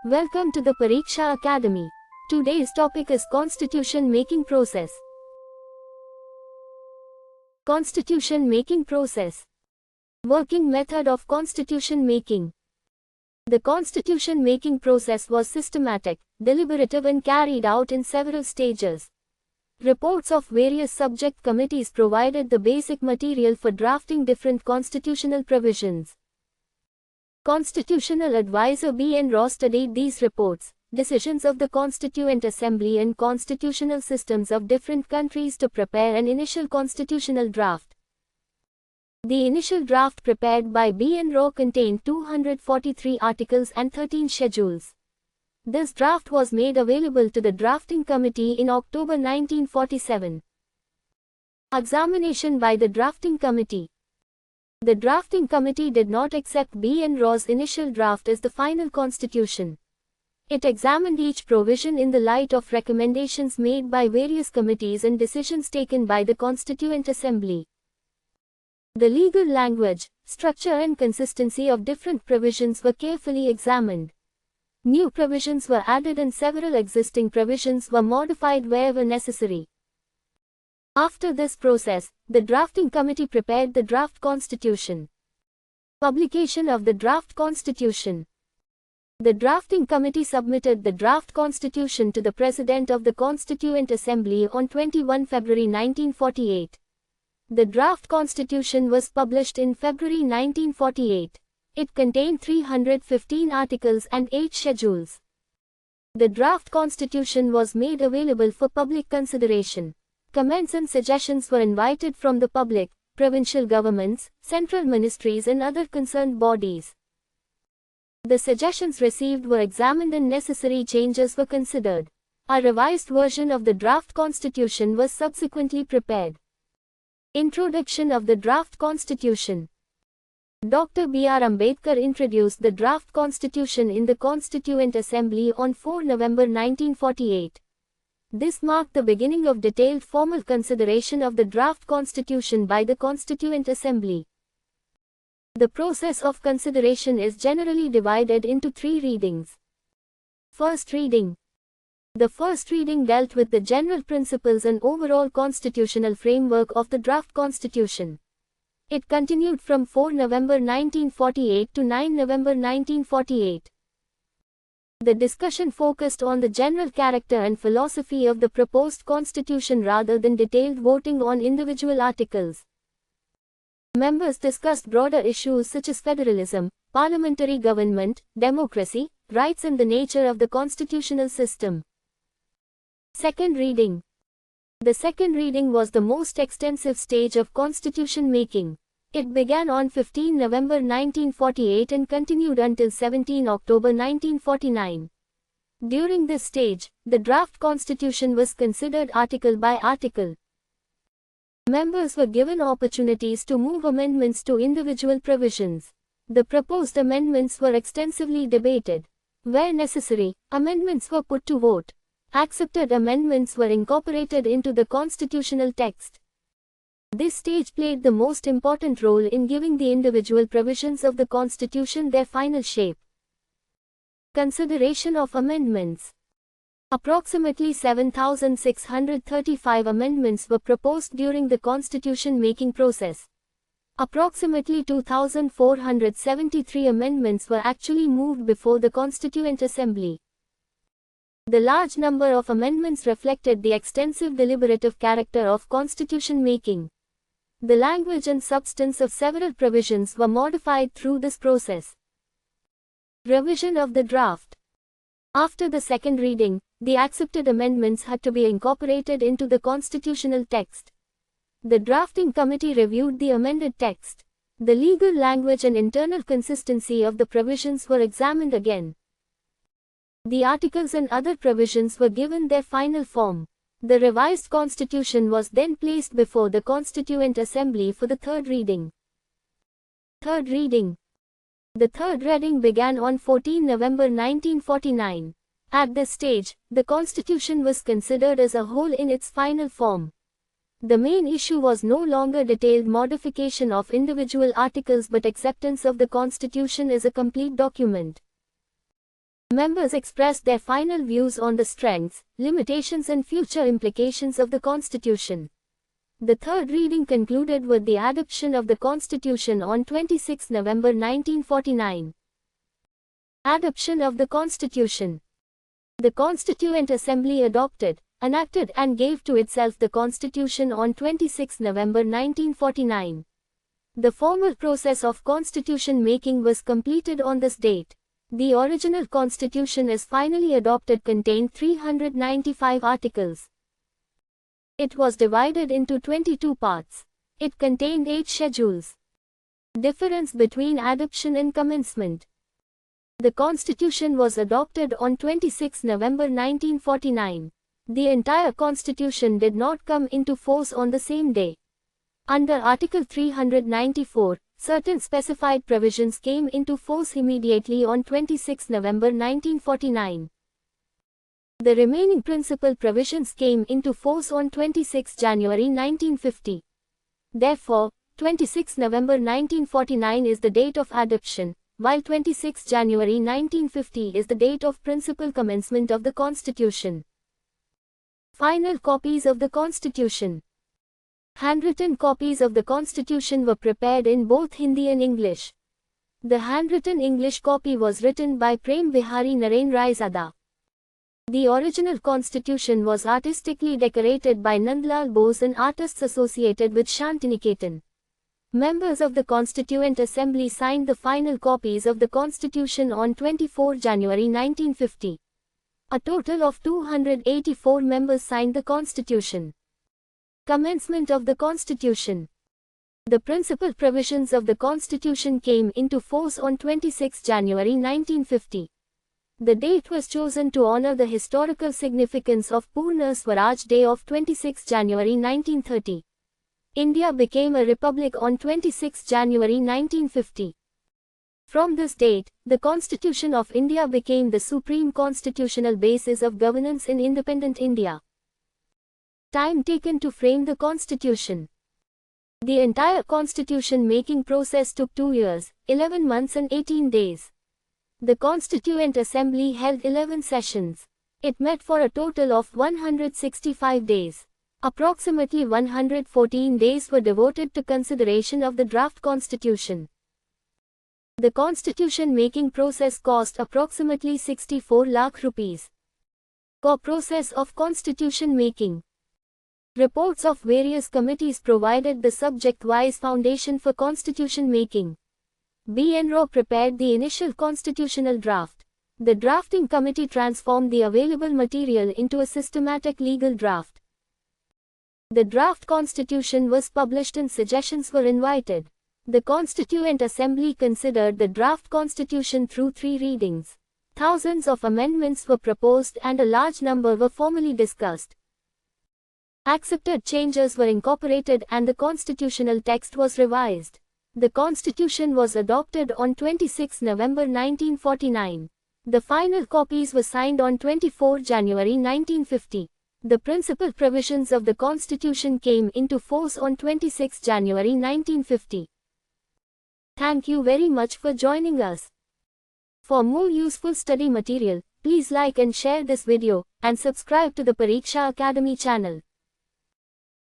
Welcome to the Pariksha Academy. Today's topic is Constitution Making Process. Constitution Making Process. Working method of Constitution Making. The Constitution Making process was systematic, deliberative and carried out in several stages. Reports of various subject committees provided the basic material for drafting different constitutional provisions. Constitutional Advisor B. N. Ross studied these reports, decisions of the Constituent Assembly and constitutional systems of different countries to prepare an initial constitutional draft. The initial draft prepared by B. N. Ross contained 243 articles and 13 schedules. This draft was made available to the drafting committee in October 1947. Examination by the drafting committee. The drafting committee did not accept B. N. Ross's initial draft as the final constitution. It examined each provision in the light of recommendations made by various committees and decisions taken by the Constituent Assembly. The legal language, structure and consistency of different provisions were carefully examined. New provisions were added and several existing provisions were modified wherever necessary. After this process, the drafting committee prepared the draft constitution. Publication of the draft constitution. The drafting committee submitted the draft constitution to the President of the Constituent Assembly on 21 February 1948. The draft constitution was published in February 1948. It contained 315 articles and 8 schedules. The draft constitution was made available for public consideration. Comments and suggestions were invited from the public, provincial governments, central ministries and other concerned bodies. The suggestions received were examined and necessary changes were considered. A revised version of the draft constitution was subsequently prepared. Introduction of the draft constitution. Dr. B. R. Ambedkar introduced the draft constitution in the Constituent Assembly on 4 November 1948. This marked the beginning of detailed formal consideration of the draft constitution by the Constituent Assembly. The process of consideration is generally divided into 3 readings. First reading. The first reading dealt with the general principles and overall constitutional framework of the draft constitution. It continued from 4 November 1948 to 9 November 1948. The discussion focused on the general character and philosophy of the proposed constitution rather than detailed voting on individual articles. Members discussed broader issues such as federalism, parliamentary government, democracy, rights and the nature of the constitutional system. Second reading. The second reading was the most extensive stage of constitution making. It began on 15 November 1948 and continued until 17 October 1949. During this stage, the draft constitution was considered article by article. Members were given opportunities to move amendments to individual provisions. The proposed amendments were extensively debated. Where necessary, amendments were put to vote. Accepted amendments were incorporated into the constitutional text. This stage played the most important role in giving the individual provisions of the Constitution their final shape. Consideration of amendments. Approximately 7,635 amendments were proposed during the Constitution making process. Approximately 2,473 amendments were actually moved before the Constituent Assembly. The large number of amendments reflected the extensive deliberative character of constitution making. The language and substance of several provisions were modified through this process. Revision of the draft. After the second reading, the accepted amendments had to be incorporated into the constitutional text. The drafting committee reviewed the amended text. The legal language and internal consistency of the provisions were examined again. The articles and other provisions were given their final form. The revised constitution was then placed before the Constituent Assembly for the third reading. Third reading. The third reading began on 14 November 1949. At this stage, the constitution was considered as a whole in its final form. The main issue was no longer detailed modification of individual articles but acceptance of the constitution as a complete document. Members expressed their final views on the strengths, limitations and future implications of the Constitution. The third reading concluded with the adoption of the Constitution on 26 November 1949. Adoption of the Constitution. The Constituent Assembly adopted, enacted and gave to itself the Constitution on 26 November 1949. The formal process of constitution making was completed on this date. The original constitution as finally adopted contained 395 articles. It was divided into 22 parts. It contained 8 schedules. Difference between adoption and commencement. The Constitution was adopted on 26 November 1949. The entire Constitution did not come into force on the same day. Under Article 394, certain specified provisions came into force immediately on 26 November 1949. The remaining principal provisions came into force on 26 January 1950. Therefore, 26 November 1949 is the date of adoption, while 26 January 1950 is the date of principal commencement of the Constitution. Final copies of the Constitution. Handwritten copies of the Constitution were prepared in both Hindi and English. The handwritten English copy was written by Prem Bihari Narain Raizada. The original Constitution was artistically decorated by Nandlal Bose and artists associated with Shantiniketan. Members of the Constituent Assembly signed the final copies of the Constitution on 24 January 1950. A total of 284 members signed the Constitution. Commencement of the Constitution. The principal provisions of the Constitution came into force on 26 January 1950. The date was chosen to honor the historical significance of Purna Swaraj Day of 26 January 1930. India became a republic on 26 January 1950. From this date, the Constitution of India became the supreme constitutional basis of governance in independent India. Time taken to frame the Constitution. The entire Constitution-making process took 2 years, 11 months and 18 days. The Constituent Assembly held 11 sessions. It met for a total of 165 days. Approximately 114 days were devoted to consideration of the draft Constitution. The Constitution-making process cost approximately 64 lakh rupees. Process of Constitution-making. Reports of various committees provided the subject-wise foundation for constitution making. B.N. Rao prepared the initial constitutional draft. The drafting committee transformed the available material into a systematic legal draft. The draft constitution was published and suggestions were invited. The Constituent Assembly considered the draft constitution through 3 readings. Thousands of amendments were proposed and a large number were formally discussed. Accepted changes were incorporated and the constitutional text was revised. The Constitution was adopted on 26 November 1949. The final copies were signed on 24 January 1950. The principal provisions of the Constitution came into force on 26 January 1950. Thank you very much for joining us. For more useful study material, please like and share this video, and subscribe to the Pariksha Academy channel.